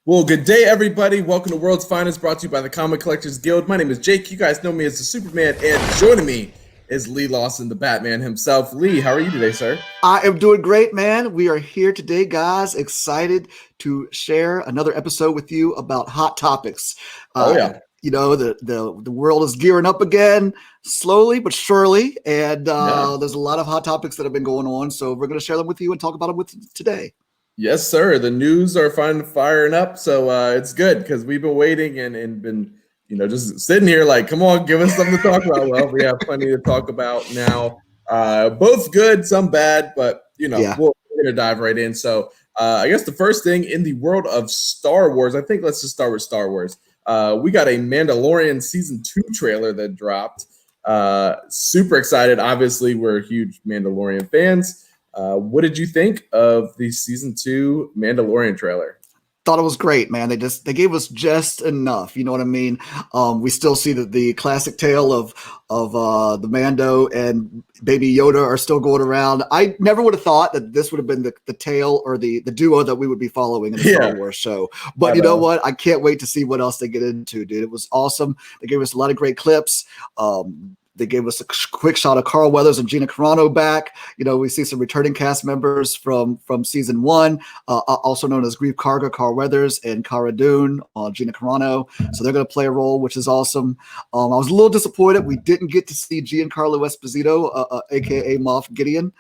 Well, good day, everybody. Welcome to World's Finest, brought to you by the Comic Collectors Guild. My name is Jake. You guys know me as the Superman, and joining me is Lee Lawson, the Batman himself. Lee, how are you today, sir? I am doing great, man. We are here today, guys. Excited to share another episode with you about hot topics. Oh, yeah. The world is gearing up again, slowly but surely, and Yeah. there's a lot of hot topics that have been going on. So we're going to share them with you and talk about them with today. Yes, sir. The news are finally firing up, so it's good because we've been waiting and been, just sitting here like, come on, give us something to talk about. Well, we have plenty to talk about now. Both good, some bad, but Yeah. we're gonna dive right in. So I guess the first thing in the world of Star Wars, I think let's just start with Star Wars. We got a Mandalorian season 2 trailer that dropped. Super excited. Obviously, we're huge Mandalorian fans. What did you think of the season 2 Mandalorian trailer? Thought it was great, man. They gave us just enough. You know what I mean? We still see the classic tale of the Mando and Baby Yoda are still going around. I never would have thought that this would have been the tale or the duo that we would be following in the Star Wars show. But you know what? I can't wait to see what else they get into, dude. It was awesome. They gave us a lot of great clips. They gave us a quick shot of Carl Weathers and Gina Carano back. We see some returning cast members from season 1, also known as Grief Karga, Carl Weathers, and Cara Dune, Gina Carano. So they're going to play a role, which is awesome. I was a little disappointed we didn't get to see Giancarlo Esposito, aka Moff Gideon,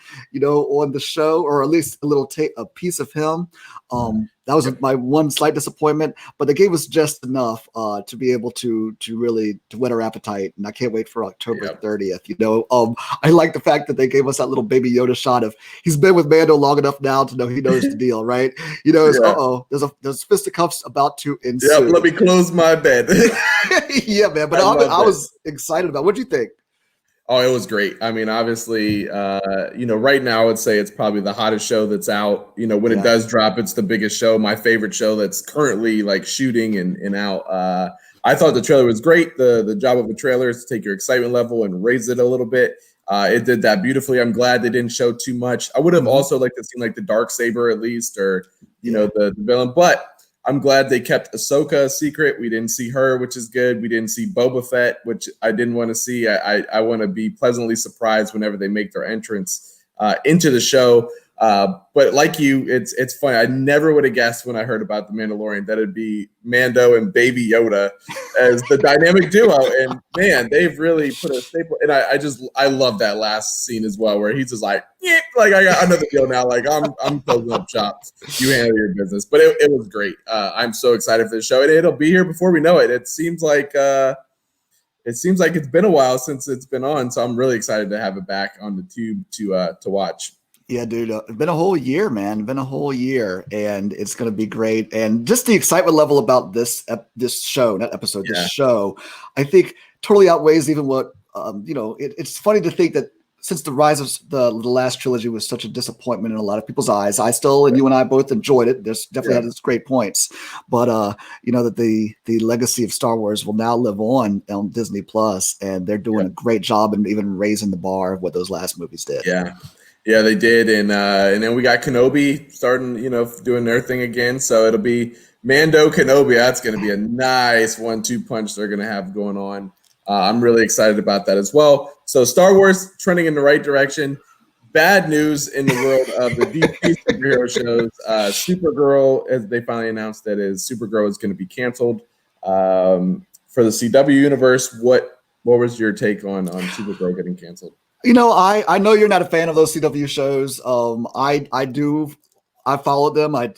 on the show, or at least a piece of him. That was my one slight disappointment, but they gave us just enough to be able to really whet our appetite, and I can't wait for October 30th. I like the fact that they gave us that little Baby Yoda shot of he's been with Mando long enough now to know he knows the deal, right? There's fisticuffs about to ensue. Yeah, let me close my bed. Yeah, man. But I was excited about. What'd you think? Oh, it was great. I mean, obviously, right now I would say it's probably the hottest show that's out. When it does drop, it's the biggest show. My favorite show that's currently like shooting and out. I thought the trailer was great. The job of a trailer is to take your excitement level and raise it a little bit. It did that beautifully. I'm glad they didn't show too much. I would have also liked to see like the Darksaber at least, or the villain, but I'm glad they kept Ahsoka a secret. We didn't see her, which is good. We didn't see Boba Fett, which I didn't want to see. I want to be pleasantly surprised whenever they make their entrance into the show. But like you, it's funny. I never would have guessed when I heard about the Mandalorian that it'd be Mando and Baby Yoda as the dynamic duo. And man, they've really put a staple. And I love that last scene as well, where he's just like, yeah, like I got another deal now. Like I'm closing up shops. You handle your business. But it was great. I'm so excited for the show, and it'll be here before we know it. It seems like it's been a while since it's been on, so I'm really excited to have it back on the tube to watch. Yeah, dude, it's been a whole year, man. Been a whole year, and it's going to be great. And just the excitement level about this show, not episode, this show, I think totally outweighs even what it's funny to think that since the rise of the last trilogy was such a disappointment in a lot of people's eyes, I still, and you and I both enjoyed it. There's definitely had its great points, but that the legacy of Star Wars will now live on Disney Plus, and they're doing a great job and even raising the bar of what those last movies did. Yeah, they did, and then we got Kenobi starting, doing their thing again. So it'll be Mando Kenobi. That's going to be a nice 1-2 punch they're going to have going on. I'm really excited about that as well. So Star Wars trending in the right direction. Bad news in the world of the DC superhero shows. Supergirl, as they finally announced that Supergirl is going to be canceled for the CW universe. What was your take on Supergirl getting canceled? I know you're not a fan of those CW shows. I followed them. I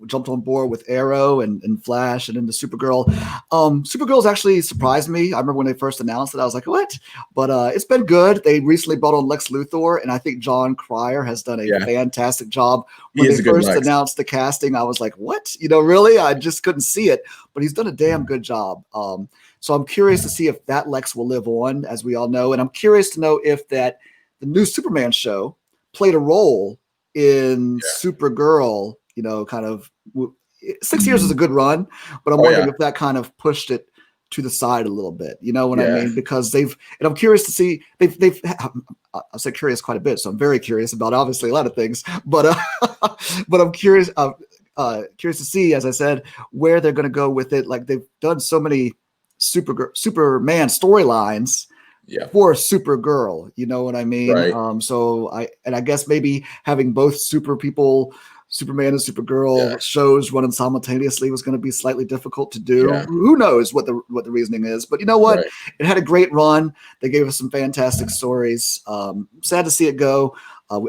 jumped on board with Arrow and Flash and into Supergirl. Supergirl's actually surprised me. I remember when they first announced it, I was like, what? But it's been good. They recently brought on Lex Luthor, and I think John Cryer has done a fantastic job. When they first announced the casting, I was like, what? Really? I just couldn't see it. But he's done a damn good job. So I'm curious to see if that Lex will live on, as we all know. And I'm curious to know if the new Superman show played a role in Supergirl, kind of 6 years is a good run, but I'm wondering if that kind of pushed it to the side a little bit. You know what I mean? Because and I'm curious to see, I said curious quite a bit, so I'm very curious about obviously a lot of things, but I'm curious. curious to see, as I said, where they're going to go with it. Like they've done so many Superman storylines for Supergirl. You know what I mean? Right. So I guess maybe having both super people, Superman and Supergirl shows running simultaneously was going to be slightly difficult to do. Yeah. Who knows what the reasoning is? But you know what? Right. It had a great run. They gave us some fantastic stories. Sad to see it go.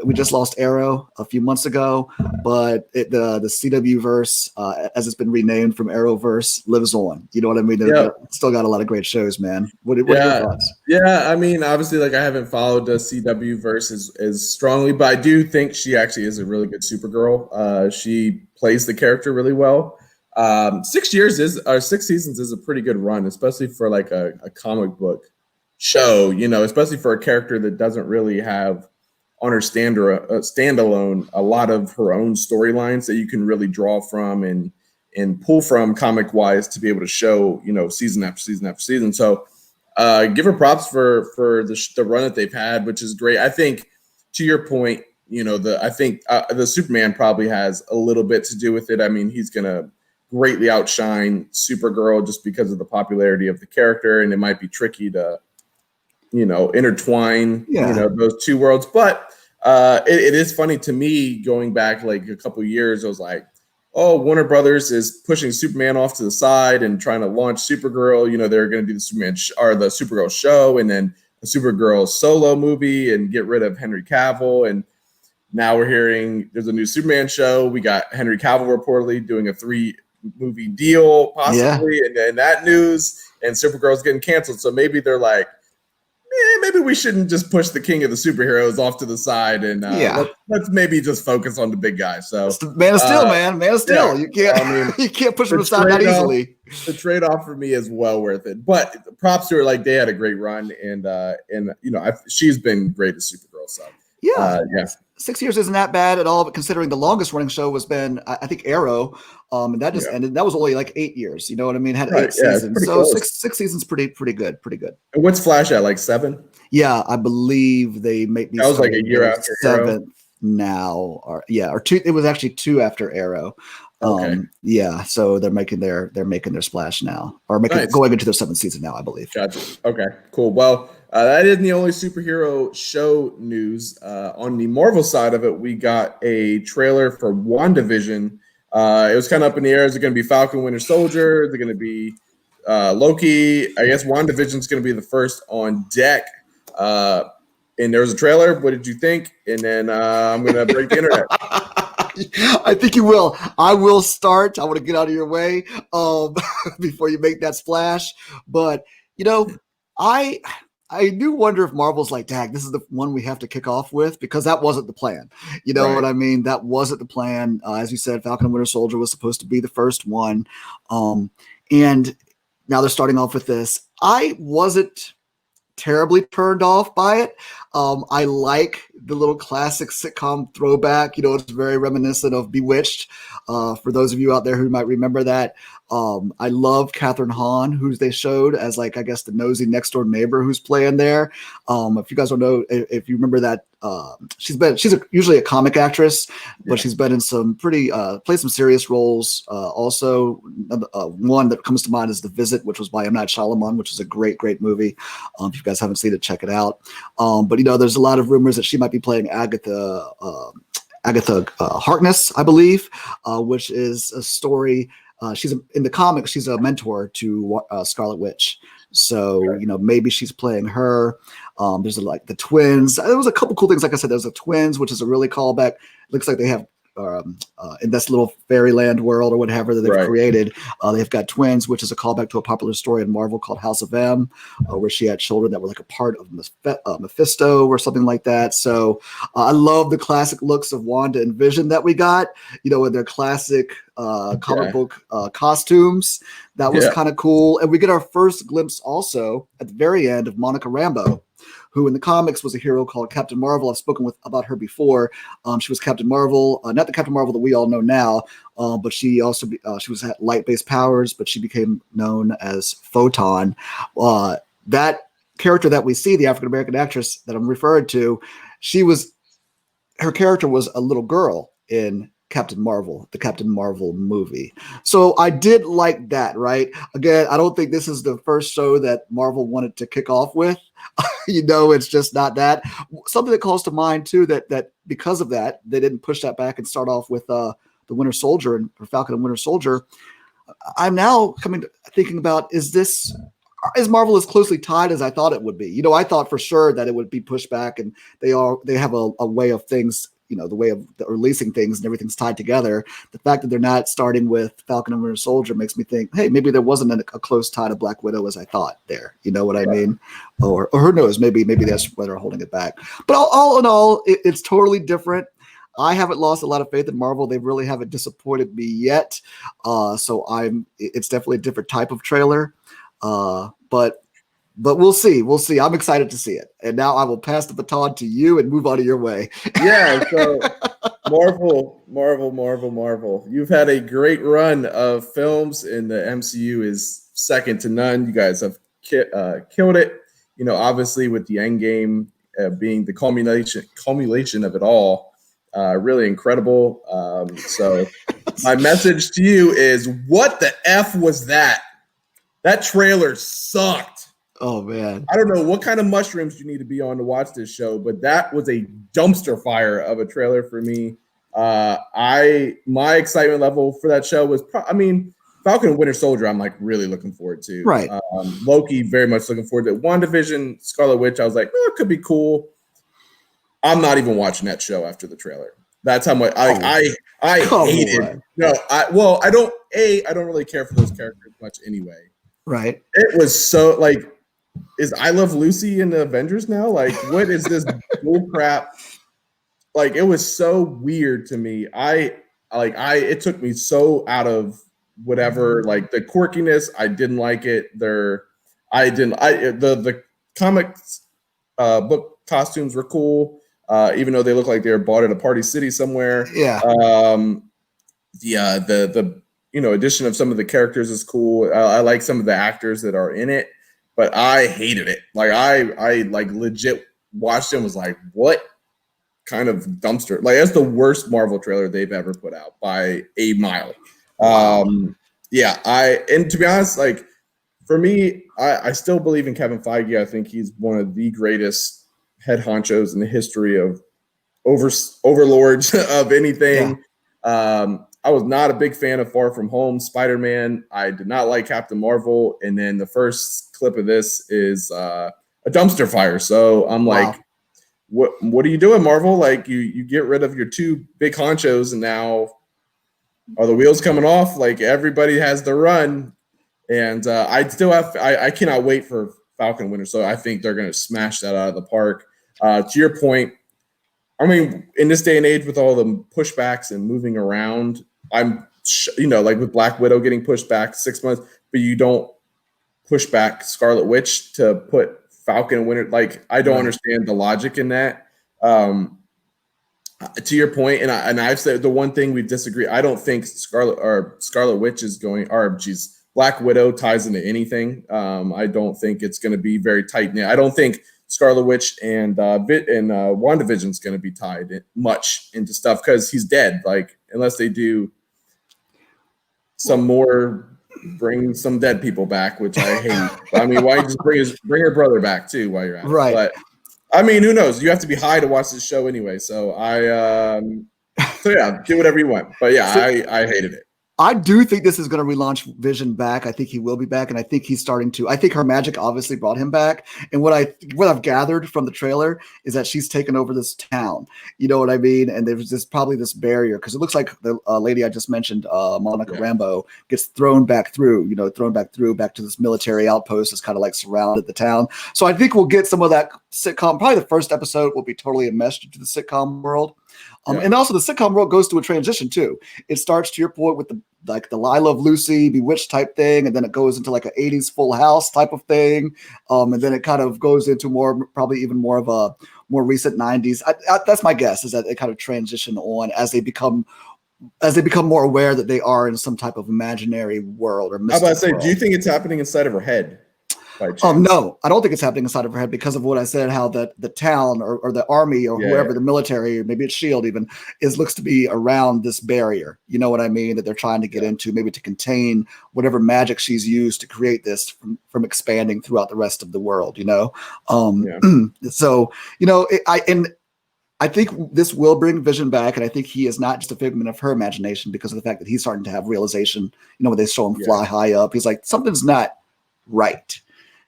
We just lost Arrow a few months ago, but the CW verse, as it's been renamed from Arrowverse, lives on. You know what I mean? Still got a lot of great shows, man. What are your thoughts? Yeah, I mean, obviously, like I haven't followed the CW verse as strongly, but I do think she actually is a really good Supergirl. She plays the character really well. 6 seasons is a pretty good run, especially for like a comic book show. You know, especially for a character that doesn't really have on her standalone a lot of her own storylines that you can really draw from and pull from comic wise to be able to show, you know, season after season after season. So give her props for the run that they've had, which is great. I think to your point, you know, I think the Superman probably has a little bit to do with it. I mean, he's going to greatly outshine Supergirl just because of the popularity of the character, and it might be tricky to, you know, intertwine, you know, those two worlds. But it is funny to me going back like a couple of years. I was like, oh, Warner Brothers is pushing Superman off to the side and trying to launch Supergirl. You know, they're going to do the the Supergirl show and then a Supergirl solo movie and get rid of Henry Cavill. And now we're hearing there's a new Superman show. We got Henry Cavill reportedly doing a 3-movie deal possibly, and then that news, and Supergirl's getting canceled. So maybe they're like, maybe we shouldn't just push the king of the superheroes off to the side and let's maybe just focus on the big guy. So Man of Steel, man of Steel. You can't, I mean, you can't push him aside that easily. The trade-off for me is well worth it. But props to her, like they had a great run, and you know, she's been great as Supergirl. So 6 years isn't that bad at all, but considering the longest running show was been, I think, Arrow, and that just ended. That was only like 8 years. You know what I mean? Had 8 seasons, so six seasons, pretty good. And what's Flash at, like 7? Yeah, I believe they make me. That was like a year after 7th Arrow. Now, or 2. It was actually 2 after Arrow. Okay. So they're making their splash now, or going into their 7th season now, I believe. Gotcha. Okay, cool. Well, that isn't the only superhero show news. On the Marvel side of it, we got a trailer for WandaVision. It was kind of up in the air. Is it going to be Falcon Winter Soldier? Is it going to be Loki? I guess WandaVision is going to be the first on deck. And there was a trailer. What did you think? And then I'm going to break the internet. I think you will. I will start. I want to get out of your way before you make that splash. But, you know, I do wonder if Marvel's like, dang, this is the one we have to kick off with, because that wasn't the plan. You know what I mean? That wasn't the plan. As you said, Falcon and Winter Soldier was supposed to be the first one. And now they're starting off with this. I wasn't terribly turned off by it. I like the little classic sitcom throwback. You know, it's very reminiscent of Bewitched. For those of you out there who might remember that, I love Catherine Hahn, who they showed as, like, I guess the nosy next door neighbor who's playing there. If you guys don't know, if you remember that, she's usually a comic actress, but she's been in some pretty played some serious roles. Also, one that comes to mind is The Visit, which was by M. Night Shyamalan, which is a great movie. If you guys haven't seen it, check it out. But, you know, there's a lot of rumors that she might be playing Agatha Harkness, I believe, which is a story. In the comics, she's a mentor to Scarlet Witch. So, you know, maybe she's playing her. There's like the twins. There was a couple cool things. Like I said, there's a twins, which is a really callback. Looks like they have in this little fairyland world or whatever that they've created. They've got twins, which is a callback to a popular story in Marvel called House of M, where she had children that were like a part of Mephisto or something like that. So I love the classic looks of Wanda and Vision that we got, you know, in their classic comic book costumes. That was kind of cool. And we get our first glimpse also at the very end of Monica Rambeau, who in the comics was a hero called Captain Marvel. I've spoken about her before. She was Captain Marvel, not the Captain Marvel that we all know now, but she also she had light-based powers, but she became known as Photon. That character that we see, the African-American actress that I'm referring to, her character was a little girl in Captain Marvel, the Captain Marvel movie. So I did like that, right? Again, I don't think this is the first show that Marvel wanted to kick off with. It's just not that. Something that calls to mind too, that because of that, they didn't push that back and start off with the Winter Soldier or Falcon and Winter Soldier. I'm now thinking about, is Marvel as closely tied as I thought it would be? I thought for sure that it would be pushed back, and they have a way of things, the way of releasing things and everything's tied together. The fact that they're not starting with Falcon and Winter Soldier makes me think, hey, maybe there wasn't a close tie to Black Widow as I thought there. You know what I mean? Or who knows? Maybe that's why they're holding it back. But all in all, it's totally different. I haven't lost a lot of faith in Marvel. They really haven't disappointed me yet. So it's definitely a different type of trailer. But we'll see. We'll see. I'm excited to see it. And now I will pass the baton to you and move on to your way. Yeah. So Marvel. You've had a great run of films, and the MCU is second to none. You guys have killed it. Obviously with the Endgame being the culmination of it all. Really incredible. So my message to you is, what the F was that? That trailer sucked. Oh, man. I don't know what kind of mushrooms you need to be on to watch this show, but that was a dumpster fire of a trailer for me. My excitement level for that show was, Falcon and Winter Soldier, I'm really looking forward to. Right. Loki, very much looking forward to. WandaVision, Scarlet Witch, I was like, it could be cool. I'm not even watching that show after the trailer. That's how much I hated. No, I don't really care for those characters much anyway. Right. It was so is I Love Lucy in the Avengers now? What is this bull crap? It was so weird to me. It took me so out of whatever, the quirkiness. I didn't like it. The comics book costumes were cool. Even though they look like they were bought at a party city somewhere. Yeah. The addition of some of the characters is cool. I like some of the actors that are in it, but I hated it. I legit watched it and was like, what kind of dumpster? That's the worst Marvel trailer they've ever put out by a mile. And to be honest, for me, I still believe in Kevin Feige. I think he's one of the greatest head honchos in the history of overlords of anything. Yeah. I was not a big fan of Far From Home, Spider-Man. I did not like Captain Marvel. And then the first clip of this is a dumpster fire. So I'm like, what are you doing, Marvel? You get rid of your two big honchos, and now are the wheels coming off? Everybody has the run. And I cannot wait for Falcon Winter. So I think they're going to smash that out of the park. To your point, in this day and age with all the pushbacks and moving around, I'm, with Black Widow getting pushed back 6 months, but you don't push back Scarlet Witch to put Falcon and Winter. I don't understand the logic in that. To your point, and I've said the one thing we disagree. I don't think Scarlet Witch is going, Black Widow ties into anything. I don't think it's going to be very tight knit. I don't think Scarlet Witch and WandaVision is going to be tied much into stuff because he's dead. Unless they do some more, bring some dead people back, which I hate. Why don't you just bring her brother back too while you're at it? Right. But who knows? You have to be high to watch this show anyway. So do whatever you want. But I hated it. I do think this is going to relaunch Vision back. I think he will be back, and I think he's starting to. I think her magic obviously brought him back, and what I've gathered from the trailer is that she's taken over this town. You know what I mean? And there's probably this barrier because it looks like the lady I just mentioned, Monica Rambeau, gets thrown back through back to this military outpost that's kind of surrounded the town. So I think we'll get some of that sitcom. Probably the first episode will be totally enmeshed into the sitcom world. And also the sitcom world goes through a transition too. It starts, to your point, with the I Love Lucy, Bewitched type thing, and then it goes into an 80s Full House type of thing, and then it kind of goes into probably even more of a more recent 90s. That's my guess, is that they kind of transition on as they become more aware that they are in some type of imaginary world or mystical world. Do you think it's happening inside of her head? by chance? No, I don't think it's happening inside of her head because of what I said, how the town or the army or whoever, the military, or maybe it's SHIELD even, looks to be around this barrier. You know what I mean? That they're trying to get into, maybe to contain whatever magic she's used to create this from expanding throughout the rest of the world, you know? So, you know, I think this will bring Vision back, and I think he is not just a figment of her imagination because of the fact that he's starting to have realization. You know, when they show him fly high up, he's like, something's not right.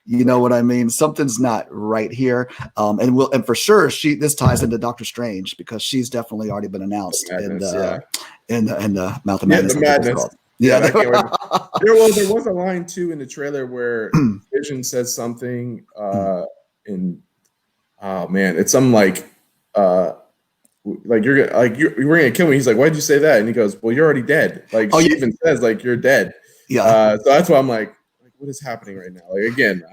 You know what I mean? Something's not right here. And for sure, this ties into Doctor Strange because she's definitely already been announced in the Mouth of Madness. The Madness. Yeah. There was a line too in the trailer where Vision says something in oh man, it's something like you're gonna kill me. He's like, why'd you say that? And he goes, well, you're already dead. Like she even says like you're dead. Yeah. So that's why I'm like, what is happening right now? Like again,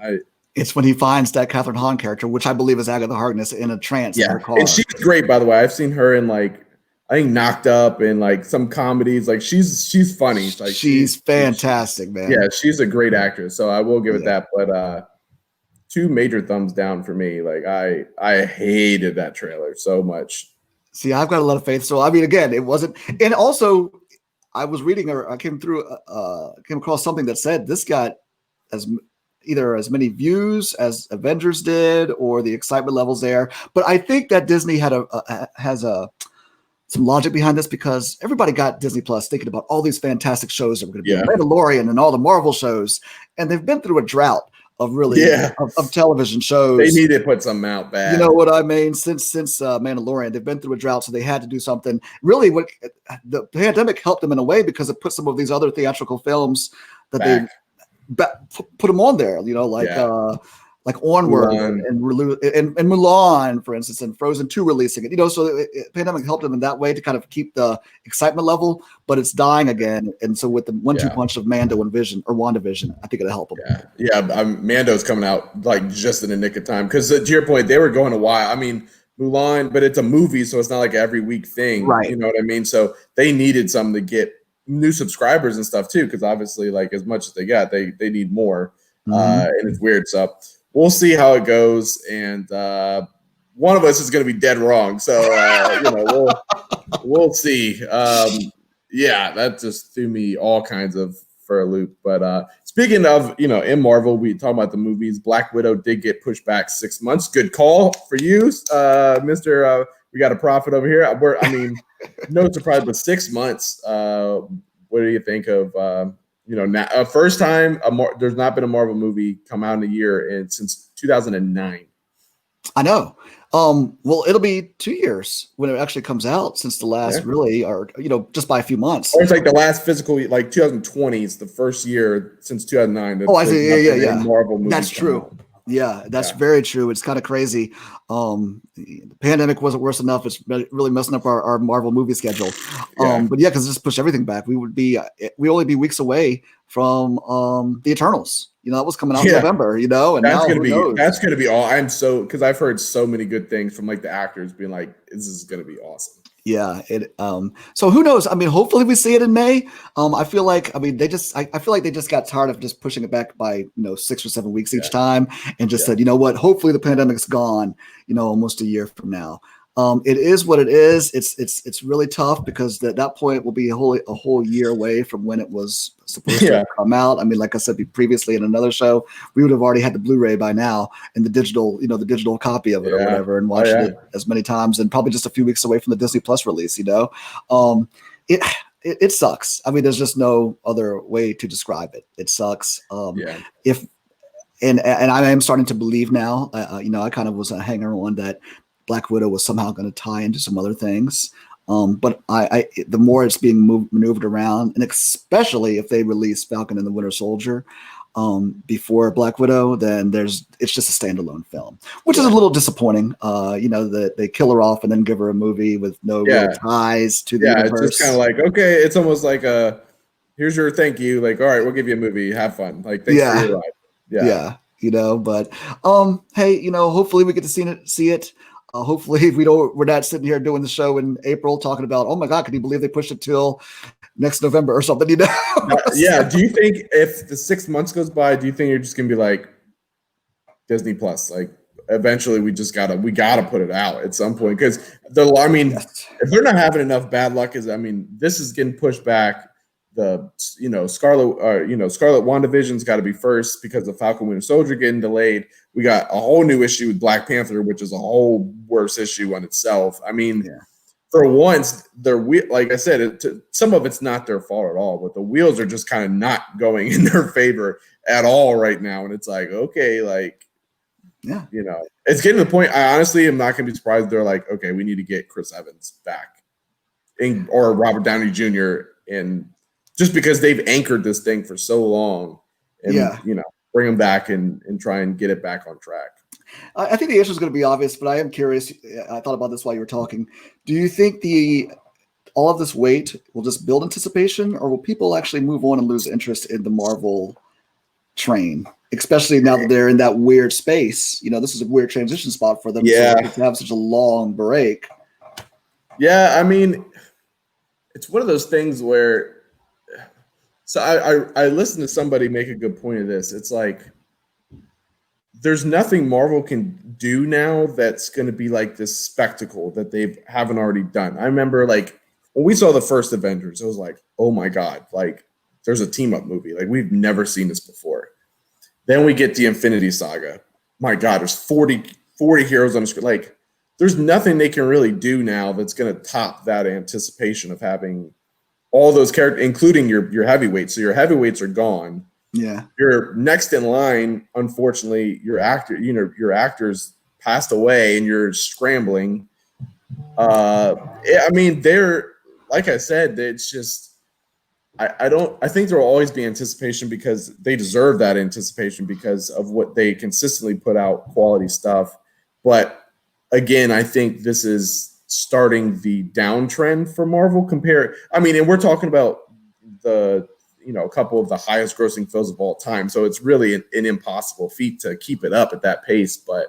it's when he finds that Catherine Hahn character, which I believe is Agatha Harkness, in a trance in her car. And she's great, by the way. I've seen her in like I think Knocked Up and like some comedies. Like she's funny. Like she's fantastic, man. Yeah, she's a great actress. So I will give it that. But two major thumbs down for me. Like I hated that trailer so much. See, I've got a lot of faith. So I mean, again, it wasn't, and also I was reading or I came across something that said this got either as many views as Avengers did, or the excitement levels there. But I think that Disney has some logic behind this because everybody got Disney Plus thinking about all these fantastic shows that were going to be Mandalorian and all the Marvel shows, and they've been through a drought of of television shows. They need to put something out bad. You know what I mean? Since Mandalorian, they've been through a drought, so they had to do something. Really, what the pandemic helped them in a way because it put some of these other theatrical films that they put them on there. You know, like Onward and Mulan, for instance, and Frozen 2 releasing it. You know, so the pandemic helped them in that way to kind of keep the excitement level, but it's dying again. And so with the 1-2 punch of Mando and Vision or WandaVision, I think it'll help them. Mando's coming out like just in the nick of time because to your point, they were going a while. I mean, Mulan, but it's a movie, so it's not like an every week thing. Right. You know what I mean? So they needed something to get new subscribers and stuff too, because obviously, like as much as they got, they need more. And it's weird. So we'll see how it goes. And one of us is going to be dead wrong. So we'll see. That just threw me all kinds of for a loop. But speaking of, in Marvel, we talk about the movies. Black Widow did get pushed back 6 months. Good call for you, Mr. We got a profit over here. No surprise, but 6 months. What do you think of, now, first time there's not been a Marvel movie come out in a year since 2009. I know. Well, it'll be 2 years when it actually comes out since the last or just by a few months. Or it's like the last physical, like 2020 is the first year since 2009. Oh, I see. Yeah. Marvel movie. That's true. Out. Yeah, that's very true. It's kind of crazy. The pandemic wasn't worse enough. It's really messing up our Marvel movie schedule. But because it just pushed everything back. We only be weeks away from the Eternals. That was coming out in November. And that's gonna be all. Because I've heard so many good things from like the actors being like, this is gonna be awesome. Yeah. So who knows? Hopefully we see it in May. I feel like they just got tired of just pushing it back by 6 or 7 weeks each time, and just said, you know what? Hopefully the pandemic's gone. Almost a year from now. It is what it is. It's really tough because at that point will be a whole year away from when it was supposed to come out. Like I said previously in another show, we would have already had the Blu-ray by now and the digital copy of it or whatever, and watched it as many times, and probably just a few weeks away from the Disney Plus release. It sucks. There's just no other way to describe it. It sucks. And I am starting to believe now. I kind of was a hanger on that Black Widow was somehow going to tie into some other things. But the more it's being maneuvered around, and especially if they release Falcon and the Winter Soldier before Black Widow, then it's just a standalone film, which is a little disappointing. That they kill her off and then give her a movie with no real ties to the universe. It's just kind of like, okay, it's almost like here's your thank you. Like, all right, we'll give you a movie. Have fun. Like, thanks for your ride. But hey, hopefully we get to see it. Hopefully we're not sitting here doing the show in April talking about, oh my God, can you believe they pushed it till next November or something? Do you think if the 6 months goes by, do you think you're just gonna be like, Disney Plus. Like eventually we gotta put it out at some point because if they're not having enough bad luck, this is getting pushed back. Scarlet WandaVision's got to be first because of Falcon Winter Soldier getting delayed. We got a whole new issue with Black Panther, which is a whole worse issue on itself. For once, like I said, some of it's not their fault at all, but the wheels are just kind of not going in their favor at all right now. And it's like, okay, like, it's getting to the point. I honestly am not going to be surprised. They're like, okay, we need to get Chris Evans back or Robert Downey Jr. and just because they've anchored this thing for so long and, bring them back and try and get it back on track. I think the answer is going to be obvious, but I am curious. I thought about this while you were talking. Do you think all of this wait will just build anticipation, or will people actually move on and lose interest in the Marvel train, especially now that they're in that weird space? This is a weird transition spot for them to have such a long break. Yeah, it's one of those things where so I listened to somebody make a good point of this. It's like there's nothing Marvel can do now that's going to be like this spectacle that they haven't already done. I remember like when we saw the first Avengers, it was like, oh my God, like there's a team up movie. Like we've never seen this before. Then we get the Infinity Saga. My God, there's 40 heroes on the screen. Like there's nothing they can really do now that's going to top that anticipation of having all those characters, including your heavyweights. So your heavyweights are gone. Yeah. Your next in line, unfortunately, your actors passed away and you're scrambling. They're like I said, it's just I think there will always be anticipation because they deserve that anticipation because of what they consistently put out quality stuff. But again, I think this is starting the downtrend for Marvel and we're talking about a couple of the highest grossing films of all time. So it's really an impossible feat to keep it up at that pace. But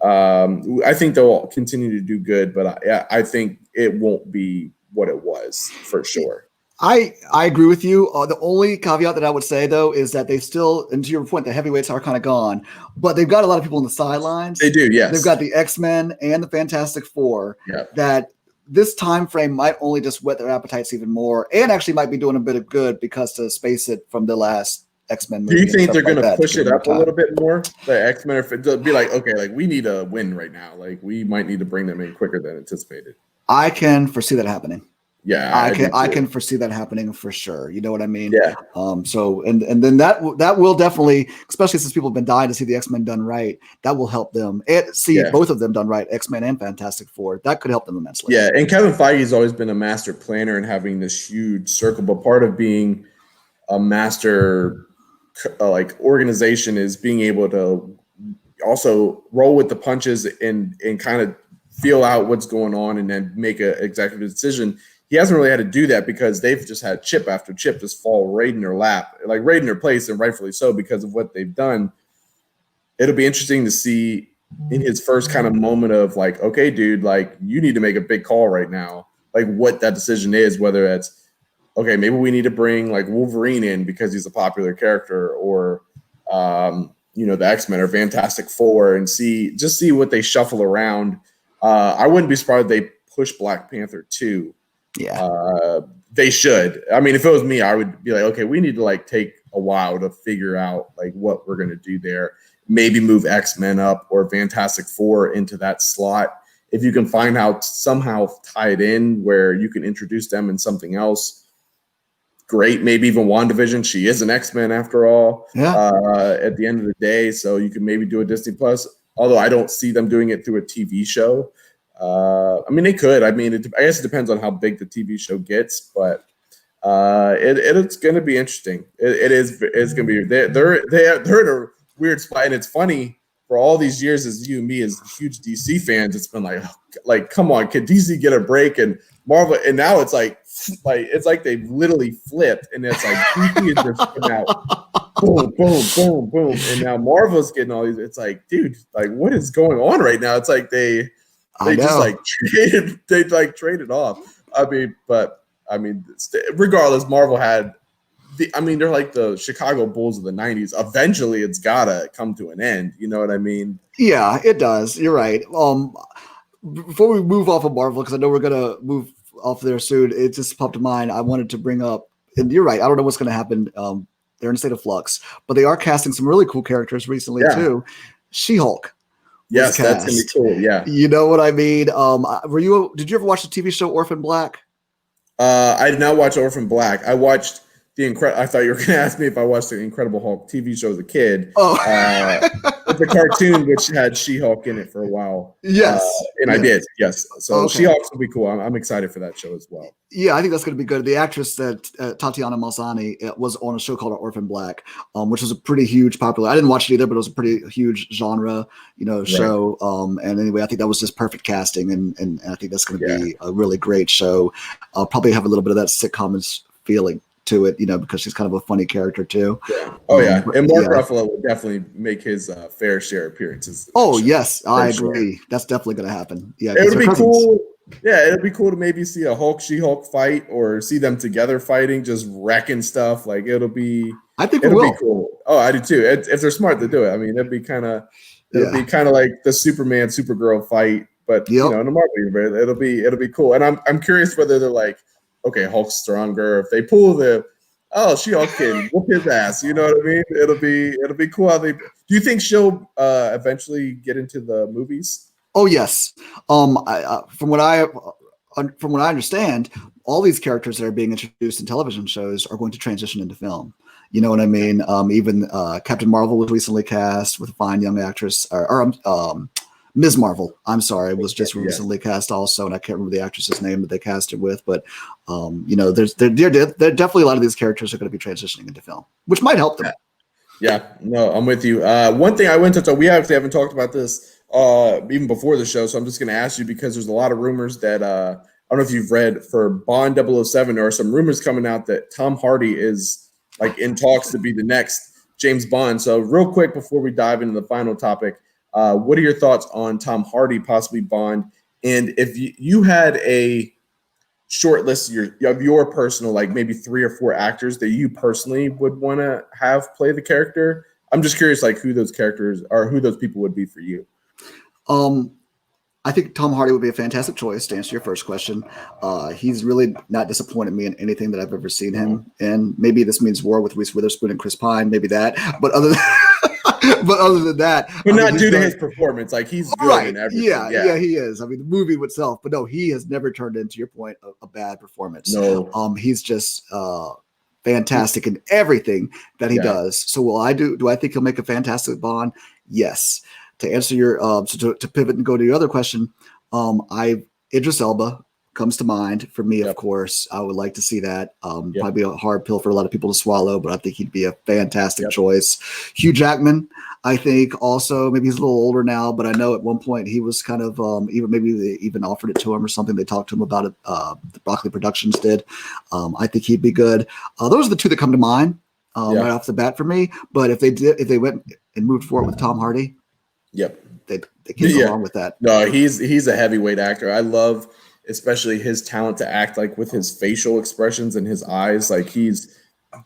I think they'll continue to do good, but I think it won't be what it was for sure. I agree with you. The only caveat that I would say, though, is that they still, and to your point, the heavyweights are kind of gone, but they've got a lot of people on the sidelines. They do, yes. They've got the X-Men and the Fantastic Four that this time frame might only just whet their appetites even more and actually might be doing a bit of good because to space it from the last X-Men movie. Do you think they're going to push it up a little bit more? The X-Men are be like, okay, like we need a win right now. Like we might need to bring them in quicker than anticipated. I can foresee that happening. Yeah, I can foresee that happening for sure. You know what I mean? Yeah. So then that will definitely, especially since people have been dying to see the X-Men done right, that will help them and see both of them done right, X-Men and Fantastic Four. That could help them immensely. Yeah, and Kevin Feige's always been a master planner and having this huge circle, but part of being a master organization is being able to also roll with the punches and kind of feel out what's going on and then make an executive decision. He hasn't really had to do that because they've just had chip after chip just fall right in their lap, like right in their place, and rightfully so because of what they've done. It'll be interesting to see in his first kind of moment of like, okay, dude, like you need to make a big call right now, like what that decision is, whether it's, okay, maybe we need to bring like Wolverine in because he's a popular character or, the X-Men or Fantastic Four and see what they shuffle around. I wouldn't be surprised if they push Black Panther 2. Yeah, they should. If it was me, I would be like, okay, we need to like take a while to figure out like what we're going to do there. Maybe move X-Men up or Fantastic Four into that slot. If you can find out somehow tie it in where you can introduce them in something else, great. Maybe even WandaVision. She is an X-Men after all. Yeah. At the end of the day, so you can maybe do a Disney Plus. Although I don't see them doing it through a TV show. They could. I guess it depends on how big the TV show gets, but it's going to be interesting. It's going to be. They're in a weird spot, and it's funny for all these years as you and me as huge DC fans. It's been like, come on, can DC get a break? And Marvel, and now it's like they've literally flipped, and it's like DC is just coming out, boom, boom, boom, boom, and now Marvel's getting all these. It's like, dude, like what is going on right now? It's like they just traded off. Regardless, Marvel had I mean, they're like the Chicago Bulls of the '90s. Eventually, it's gotta come to an end. You know what I mean? Yeah, it does. You're right. Before we move off of Marvel, because I know we're gonna move off there soon, it just popped to mind. I wanted to bring up, and you're right. I don't know what's gonna happen. They're in a state of flux, but they are casting some really cool characters recently too. She-Hulk. Yes, that's gonna be cool. Yeah, you know what I mean. Did you ever watch the TV show Orphan Black? I did not watch Orphan Black. I watched I thought you were going to ask me if I watched the Incredible Hulk TV show as a kid. Oh, the cartoon which had She-Hulk in it for a while. Yes, and yes. I did. Yes, so Okay. She-Hulk will be cool. I'm excited for that show as well. Yeah, I think that's going to be good. The actress that Tatiana Maslany was on a show called Orphan Black, which was a pretty huge popular. I didn't watch it either, but it was a pretty huge genre, show. And anyway, I think that was just perfect casting, and I think that's going to be a really great show. I'll probably have a little bit of that sitcom feeling to it, because she's kind of a funny character too. Yeah. Oh yeah, and Mark Ruffalo will definitely make his fair share of appearances. Oh yes, I agree. Sure. That's definitely going to happen. Yeah, it would be cool. Yeah, it'd be cool to maybe see a Hulk She-Hulk fight, or see them together fighting, just wrecking stuff. Like it'll be. I think it'll be cool. Oh, I do too. If they're smart to do it, I mean, it'd be kind of. It'll be kind of like the Superman Supergirl fight, but in the Marvel universe, it'll be cool. And I'm curious whether they're like, okay, Hulk's stronger. If they pull She-Hulk can whoop his ass, you know what I mean? It'll be cool. Do you think she'll eventually get into the movies? Oh yes. From what I understand, all these characters that are being introduced in television shows are going to transition into film. You know what I mean? Even Captain Marvel was recently cast with a fine young actress, or Ms. Marvel, I'm sorry, was just recently cast also, and I can't remember the actress's name that they cast it with, but there definitely a lot of these characters are going to be transitioning into film, which might help them. Yeah, no, I'm with you. One thing I went to touch on, we actually haven't talked about this even before the show, so I'm just going to ask you, because there's a lot of rumors that I don't know if you've read, for Bond 007, there are some rumors coming out that Tom Hardy is like in talks to be the next James Bond. So real quick before we dive into the final topic, what are your thoughts on Tom Hardy possibly Bond? And if you had a short list of your personal, like maybe 3 or 4 actors that you personally would want to have play the character, I'm just curious, like who those characters are, who those people would be for you. I think Tom Hardy would be a fantastic choice to answer your first question. He's really not disappointed me in anything that I've ever seen him in. Maybe this means war with Reese Witherspoon and Chris Pine, maybe that. But other than that, but not due to his performance, like he's good in everything. Yeah, he is. I mean, the movie itself, but no, he has never turned into, your point, a bad performance. No, he's just fantastic in everything that he does. So, do I think he'll make a fantastic Bond? Yes. To answer your to pivot and go to your other question, Idris Elba comes to mind for me. Of course, I would like to see that. Probably a hard pill for a lot of people to swallow, but I think he'd be a fantastic choice. Hugh Jackman, I think also, maybe he's a little older now, but I know at one point he was kind of maybe they even offered it to him or something. They talked to him about it. The Broccoli Productions did. I think he'd be good. Those are the 2 that come to mind right off the bat for me. But if they went and moved forward with Tom Hardy. Yep, they can go along with that. No, he's a heavyweight actor. I love especially his talent to act, like with his facial expressions and his eyes. Like he's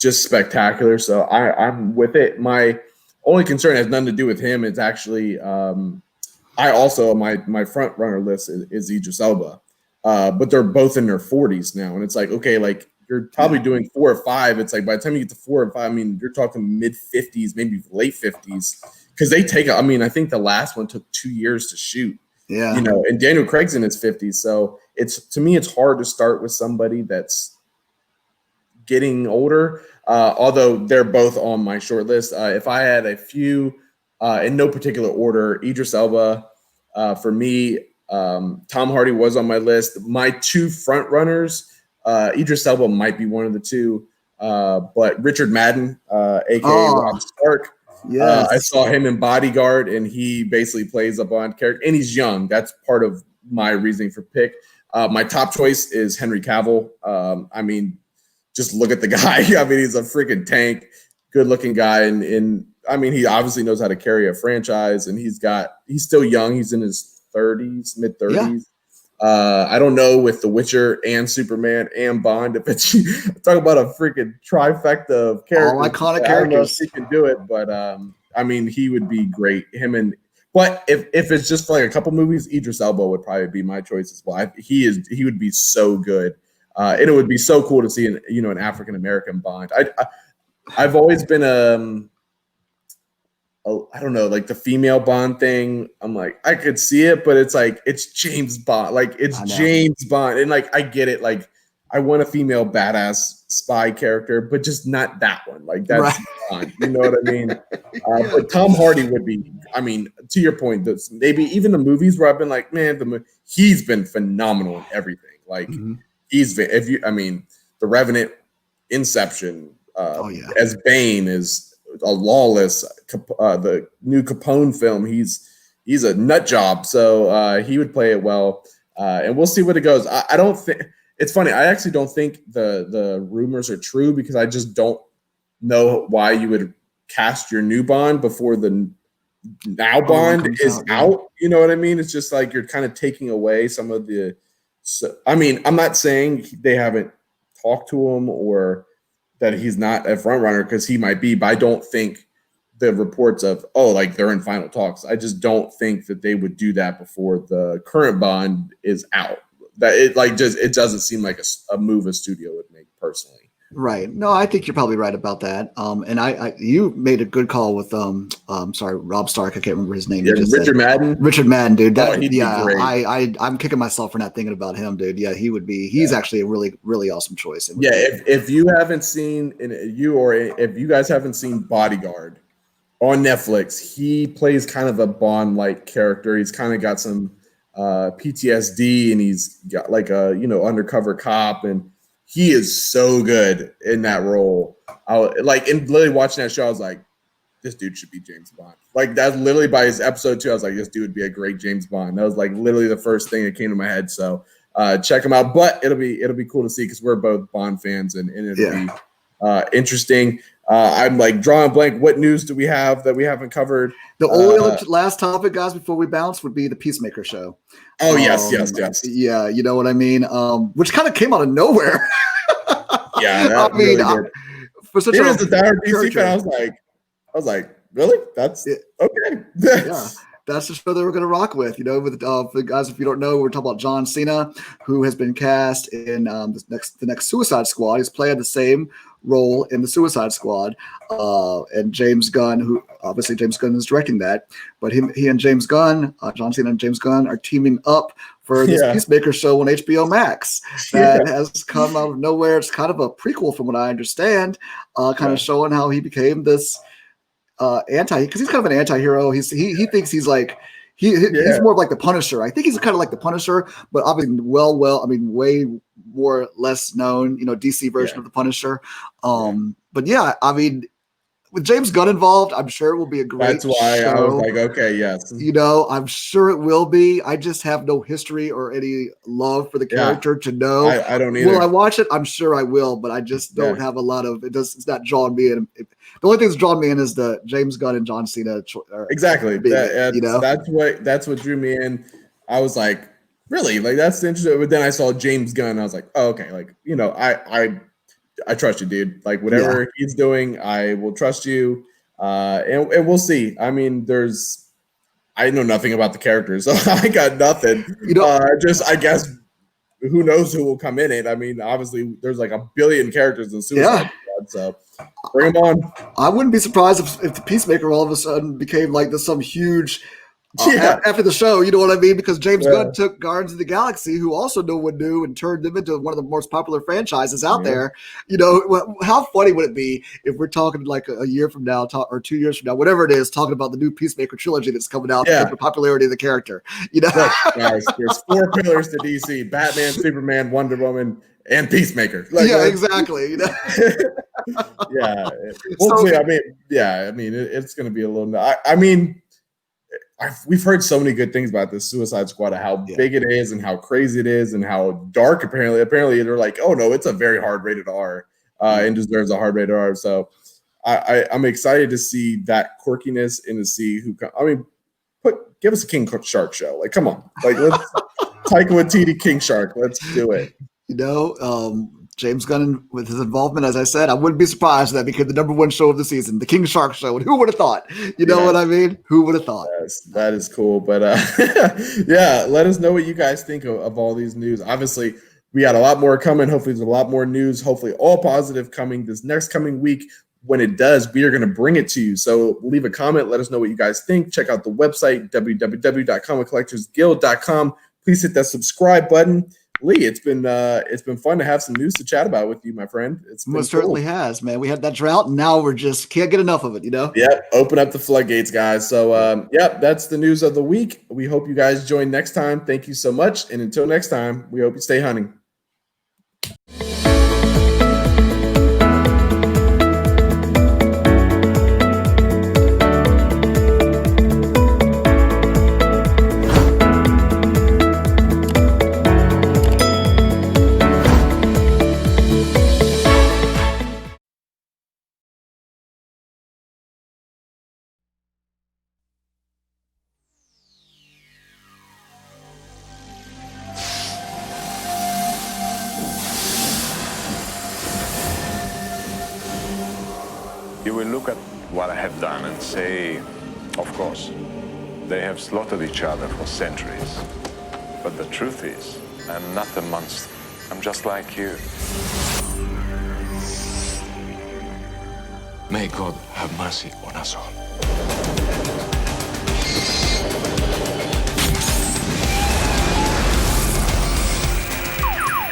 just spectacular. So I'm with it. My only concern has nothing to do with him. It's actually I also my front runner list is Idris Elba, but they're both in their 40s now, and it's like, okay, like you're probably doing 4 or 5. It's like by the time you get to 4 or 5, I mean, you're talking mid 50s, maybe late 50s. Because they take, I mean, I think the last one took 2 years to shoot. Yeah. And Daniel Craig's in his 50s. So to me, it's hard to start with somebody that's getting older. Although they're both on my short list. If I had a few, in no particular order, Idris Elba, for me, Tom Hardy was on my list. My 2 front runners, Idris Elba might be one of the 2, but Richard Madden, aka Rob Stark. Yes. I saw him in Bodyguard, and he basically plays a Bond character, and he's young. That's part of my reasoning for pick. My top choice is Henry Cavill. I mean, just look at the guy. I mean, he's a freaking tank, good-looking guy, and I mean, he obviously knows how to carry a franchise, and he's still young. He's in his 30s, mid-30s. I don't know with The Witcher and Superman and Bond if it's talk about a freaking trifecta of characters. All iconic I characters. don't know if he can do it, but I mean, he would be great. But if it's just for like a couple movies, Idris Elba would probably be my choice as well. He would be so good, and it would be so cool to see an African American Bond. I've always been I don't know, like the female Bond thing. I'm like, I could see it, but it's like it's James Bond, like it's James Bond, and like I get it. Like I want a female badass spy character, but just not that one. Like that's Bond, you know what I mean? But Tom Hardy would be. I mean, to your point, maybe even the movies where I've been like, man, he's been phenomenal in everything. Like The Revenant, Inception, as Bane is. A Lawless, the new Capone film. He's a nut job, so he would play it well, and we'll see what it goes. I don't think it's funny. I actually don't think the rumors are true because I just don't know why you would cast your new Bond before the now Bond is out. You know what I mean? It's just like you're kind of taking away some of the. I mean, I'm not saying they haven't talked to him or that he's not a front runner because he might be, but I don't think the reports of like they're in final talks. I just don't think that they would do that before the current Bond is out. That it doesn't seem like a move a studio would make personally. Right. No, I think you're probably right about that. And you made a good call with sorry, Rob Stark. I can't remember his name. Yeah, Richard Madden. Richard Madden, dude. He'd be great. I'm kicking myself for not thinking about him, dude. Yeah, he would be. He's actually a really, really awesome choice. Yeah, if you haven't seen if you guys haven't seen Bodyguard on Netflix, he plays kind of a Bond-like character. He's kind of got some PTSD, and he's got like a undercover cop and. He is so good in that role. Literally watching that show, I was like, this dude should be James Bond. Like that's literally by his episode 2, I was like, this dude would be a great James Bond. That was like literally the first thing that came to my head. So check him out. But it'll be cool to see because we're both Bond fans and it'll be interesting. I'm like drawing a blank. What news do we have that we haven't covered? The only last topic, guys, before we bounce, would be the Peacemaker show. Oh, yes. Yeah, you know what I mean? Which kind of came out of nowhere. Yeah, I mean, really for such a DC fan, I was like, really? That's okay. Yeah. That's the show that we're going to rock with, with for guys, if you don't know, we're talking about John Cena, who has been cast in the next Suicide Squad. He's playing the same role in the Suicide Squad. And James Gunn, who obviously James Gunn is directing that, but he and James Gunn, John Cena and James Gunn are teaming up for this Peacemaker show on HBO Max that has come out of nowhere. It's kind of a prequel from what I understand, kind of showing how he became this because he's kind of an anti-hero. He thinks he's like he's more of like the Punisher. I think he's kind of like the Punisher, but obviously way more less known, DC version of the Punisher. But yeah, I mean, with James Gunn involved, I'm sure it will be a great That's why show. I was like, okay, yes. I'm sure it will be. I just have no history or any love for the character to know. I don't either. Will I watch it? I'm sure I will, but I just don't have a lot of it. It's not drawing me in. The only thing that's drawn me in is the James Gunn and John Cena. Exactly. That's what drew me in. I was like, really? Like that's interesting. But then I saw James Gunn. I was like, oh, okay. Like, I trust you, dude. Like whatever he's doing, I will trust you. And we'll see. I mean, I know nothing about the characters, so I got nothing. I guess who knows who will come in it. I mean, obviously there's like a billion characters in Suicide Squad, so bring them on. I wouldn't be surprised if the Peacemaker all of a sudden became like some huge after the show, you know what I mean? Because James Gunn took Guardians of the Galaxy, who also no one knew, and turned them into one of the most popular franchises out there. How funny would it be if we're talking like a year from now or 2 years from now, whatever it is, talking about the new Peacemaker trilogy that's coming out for the popularity of the character? Guys, there's 4 pillars to DC: Batman, Superman, Wonder Woman, and Peacemaker. Exactly. We'll see. I mean, it's going to be a little. I mean. We've heard so many good things about this Suicide Squad, how big it is and how crazy it is and how dark apparently they're like, oh no, it's a very hard rated R and deserves a hard rated R. So I'm excited to see that quirkiness and to see give us a King Shark show. Like, come on, like let's Taika Waititi King Shark. Let's do it. You know, James Gunn, with his involvement, as I said, I wouldn't be surprised if that became the #1 show of the season, the King Shark show. And who would have thought? You know what I mean? Who would have thought? Yes, that is cool. But yeah, let us know what you guys think of all these news. Obviously, we got a lot more coming. Hopefully, there's a lot more news. Hopefully, all positive coming this next coming week. When it does, we are going to bring it to you. So leave a comment. Let us know what you guys think. Check out the website, www.comiccollectorsguild.com. Please hit that subscribe button. Lee, it's been fun to have some news to chat about with you, my friend. It's most certainly has, man. We had that drought, and now we're just can't get enough of it, you know? Yep, open up the floodgates, guys. So, yep, that's the news of the week. We hope you guys join next time. Thank you so much, and until next time, we hope you stay hunting. You will look at what I have done and say, of course, they have slaughtered each other for centuries. But the truth is, I'm not a monster. I'm just like you. May God have mercy on us all.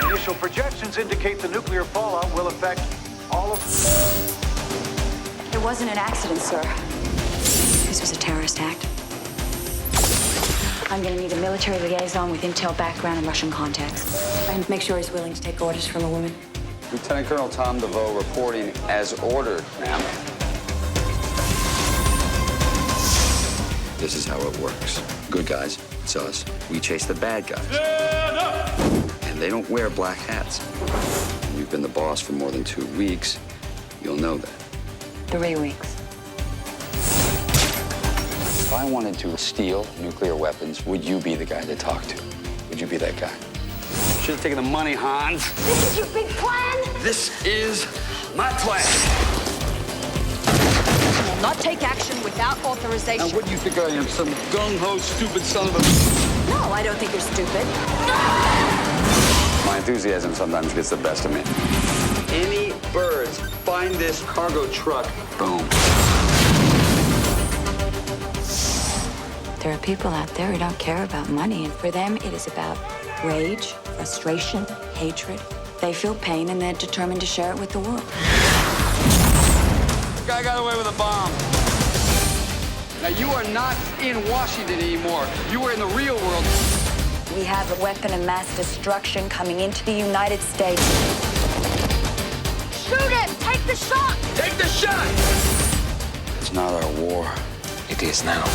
Initial projections indicate the nuclear fallout will affect all of... It wasn't an accident, sir. This was a terrorist act. I'm gonna need a military liaison with intel background and Russian contacts. And make sure he's willing to take orders from a woman. Lieutenant Colonel Tom DeVoe reporting as ordered, ma'am. This is how it works. Good guys, it's us. We chase the bad guys. And they don't wear black hats. When you've been the boss for more than 2 weeks, you'll know that. 3 weeks. If I wanted to steal nuclear weapons, would you be the guy to talk to? Would you be that guy? Should have taken the money, Hans. This is your big plan? This is my plan. I will not take action without authorization. Now, what do you think I am, some gung-ho, stupid son of a... No, I don't think you're stupid. My enthusiasm sometimes gets the best of me. Any birds find this cargo truck, boom. There are people out there who don't care about money, and for them, it is about rage, frustration, hatred. They feel pain, and they're determined to share it with the world. Guy got away with a bomb. Now, you are not in Washington anymore. You are in the real world. We have a weapon of mass destruction coming into the United States. Shoot it! Take the shot! Take the shot! It's not our war. It is now.